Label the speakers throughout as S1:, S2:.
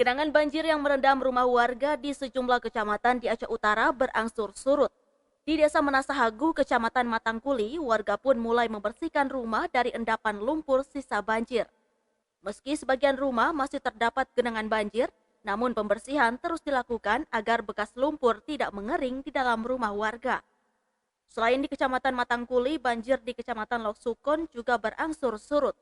S1: Genangan banjir yang merendam rumah warga di sejumlah kecamatan di Aceh Utara berangsur surut. Di Desa Menasahagu, Kecamatan Matangkuli, warga pun mulai membersihkan rumah dari endapan lumpur sisa banjir. Meski sebagian rumah masih terdapat genangan banjir, namun pembersihan terus dilakukan agar bekas lumpur tidak mengering di dalam rumah warga. Selain di Kecamatan Matangkuli, banjir di Kecamatan Loksukon juga berangsur surut.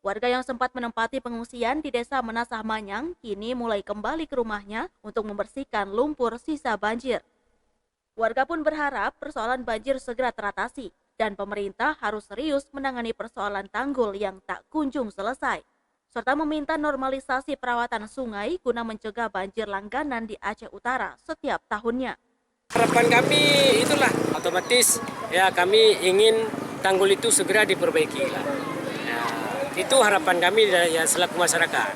S1: Warga yang sempat menempati pengungsian di Desa Menasah Manyang kini mulai kembali ke rumahnya untuk membersihkan lumpur sisa banjir. Warga pun berharap persoalan banjir segera teratasi dan pemerintah harus serius menangani persoalan tanggul yang tak kunjung selesai, serta meminta normalisasi perawatan sungai guna mencegah banjir langganan di Aceh Utara setiap tahunnya.
S2: Harapan kami itulah otomatis ya kami ingin tanggul itu segera diperbaiki lah. Ya, itu harapan kami ya selaku masyarakat.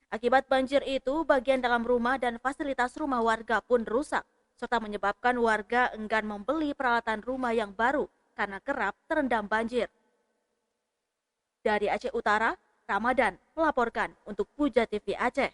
S1: Akibat banjir itu, bagian dalam rumah dan fasilitas rumah warga pun rusak, serta menyebabkan warga enggan membeli peralatan rumah yang baru karena kerap terendam banjir. Dari Aceh Utara, Ramadan melaporkan untuk Puja TV Aceh.